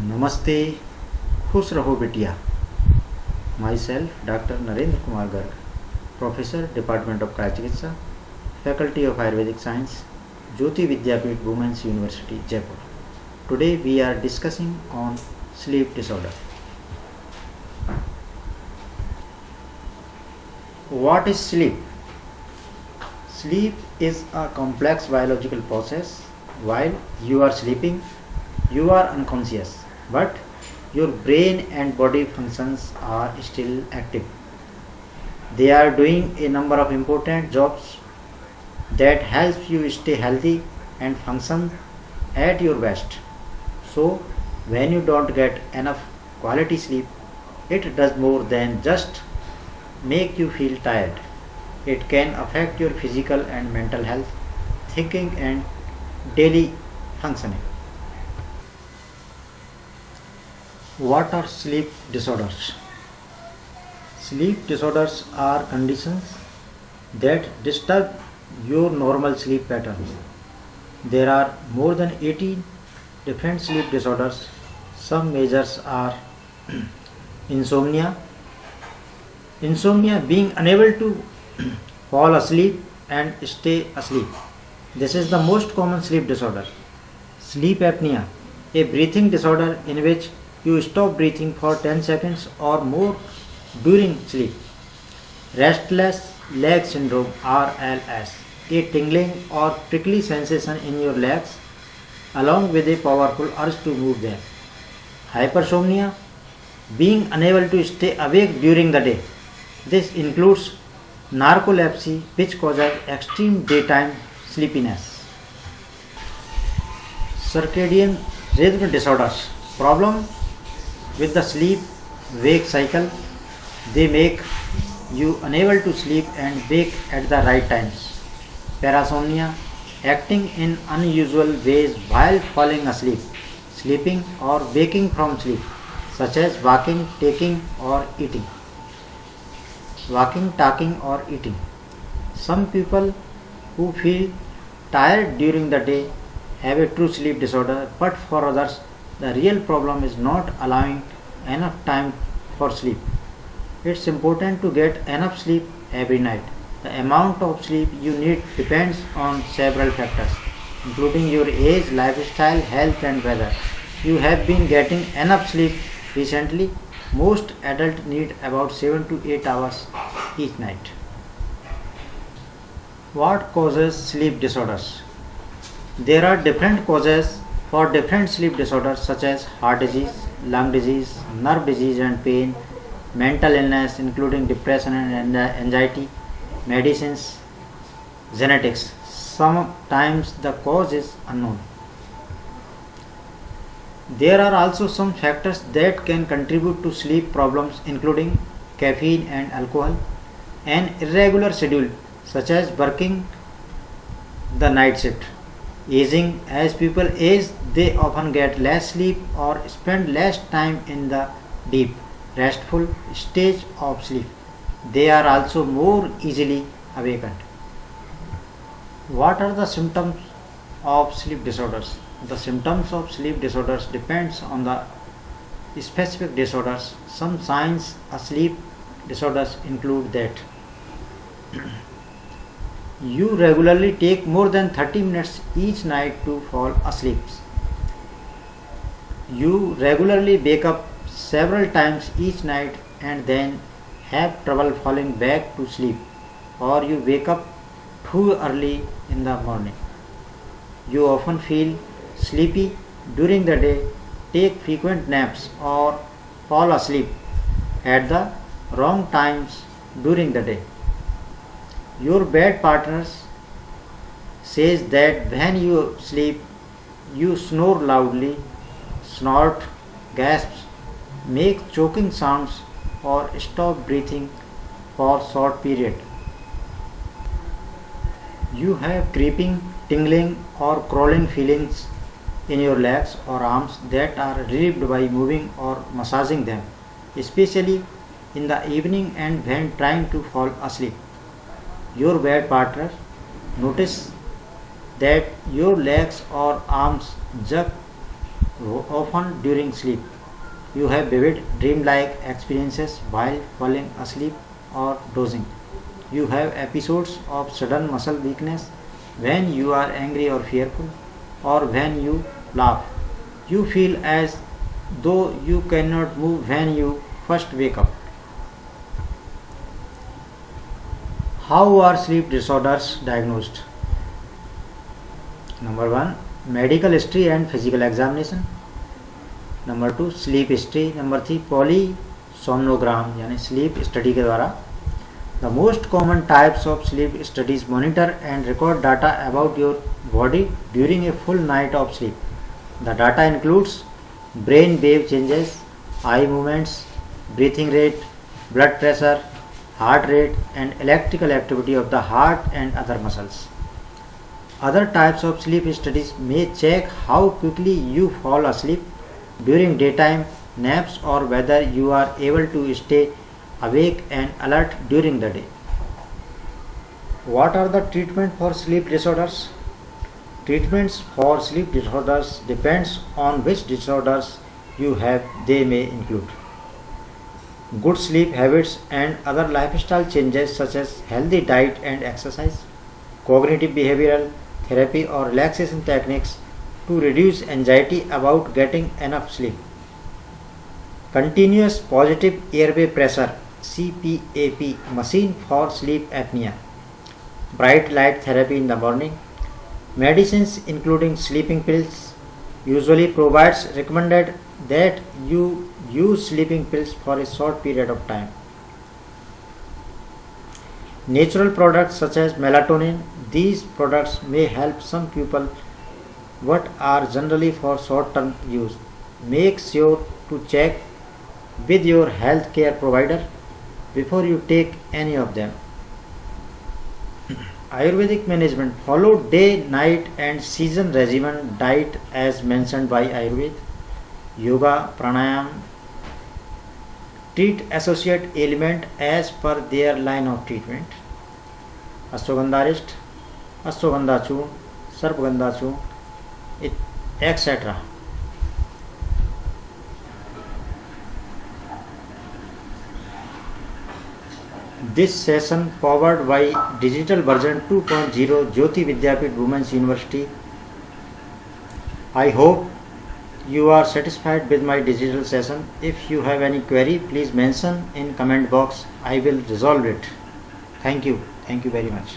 नमस्ते, खुश रहो बिटिया। Myself doctor Narendra Kumar Garg, professor department of Kaya Chikitsa, faculty of Ayurvedic science, Jyoti Vidyapeeth women's university Jaipur. Today we are discussing on sleep disorder. What is sleep? Sleep is a complex biological process. While you are sleeping, you are unconscious, but your brain and body functions are still active. They are doing a number of important jobs that helps you stay healthy and function at your best. So, when you don't get enough quality sleep, it does more than just make you feel tired. It can affect your physical and mental health, thinking, and daily functioning. What are sleep disorders? Sleep disorders are conditions that disturb your normal sleep patterns. There are more than 18 different sleep disorders. Some measures are insomnia. Insomnia, being unable to fall asleep and stay asleep. This is the most common sleep disorder. Sleep apnea, a breathing disorder in which you stop breathing for 10 seconds or more during sleep. Restless leg syndrome RLS, a tingling or prickly sensation in your legs along with a powerful urge to move them. Hypersomnia, being unable to stay awake during the day. This includes narcolepsy, which causes extreme daytime sleepiness. Circadian rhythm disorders, problem with the sleep-wake cycle. They make you unable to sleep and wake at the right times. Parasomnia, acting in unusual ways while falling asleep, sleeping or waking from sleep, such as walking, talking or eating. Some people who feel tired during the day have a true sleep disorder, but for others, the real problem is not allowing enough time for sleep. It's important to get enough sleep every night. The amount of sleep you need depends on several factors, including your age, lifestyle, health, and weather. You have been getting enough sleep recently. Most adults need about 7 to 8 hours each night. What causes sleep disorders? There are different causes for different sleep disorders such as heart disease, lung disease, nerve disease and pain, mental illness including depression and anxiety, medicines, genetics. Sometimes the cause is unknown. There are also some factors that can contribute to sleep problems including caffeine and alcohol, an irregular schedule such as working the night shift. Aging, as people age, they often get less sleep or spend less time in the deep, restful stage of sleep. They are also more easily awakened. What are the symptoms of sleep disorders? The symptoms of sleep disorders depends on the specific disorders. Some signs of sleep disorders include that you regularly take more than 30 minutes each night to fall asleep. You regularly wake up several times each night and then have trouble falling back to sleep, or you wake up too early in the morning. You often feel sleepy during the day, take frequent naps, or fall asleep at the wrong times during the day. Your bed partner says that when you sleep, you snore loudly, snort, gasps, make choking sounds, or stop breathing for short period. You have creeping, tingling, or crawling feelings in your legs or arms that are relieved by moving or massaging them, especially in the evening and when trying to fall asleep. Your bed partner notice that your legs or arms jerk Often during sleep, you have vivid dreamlike experiences while falling asleep or dozing. You have episodes of sudden muscle weakness when you are angry or fearful, or when you laugh. You feel as though you cannot move when you first wake up. How are sleep disorders diagnosed? Number 1, medical history and physical examination. Number 2, sleep history. Number 3, polysomnogram यानी sleep study के द्वारा. The most common types of sleep studies monitor and record data about your body during a full night of sleep. The data includes brain wave changes, eye movements, breathing rate, blood pressure, heart rate, and electrical activity of the heart and other muscles. Other types of sleep studies may check how quickly you fall asleep during daytime naps or whether you are able to stay awake and alert during the day. What are the treatment for sleep disorders? Treatments for sleep disorders depends on which disorders you have. They may include good sleep habits and other lifestyle changes such as healthy diet and exercise, cognitive behavioral therapy or relaxation techniques to reduce anxiety about getting enough sleep, continuous positive airway pressure CPAP machine for sleep apnea, bright light therapy in the morning, medicines including sleeping pills. Usually provides recommended that you use sleeping pills for a short period of time. Natural products such as melatonin. These products may help some people but are generally for short term use. Make sure to check with your healthcare provider before you take any of them. Ayurvedic management. Follow day, night and season regimen diet as mentioned by Ayurveda. Yoga, pranayam. Treat associate ailment as per their line of treatment. Ashwagandha rest, ashwagandha churn, sarpagandha churn, etc. This session powered by digital version 2.0 Jyoti Vidyapit Women's University. I hope you are satisfied with my digital session. If you have any query, please mention in comment box. I will resolve it. Thank you. Thank you very much.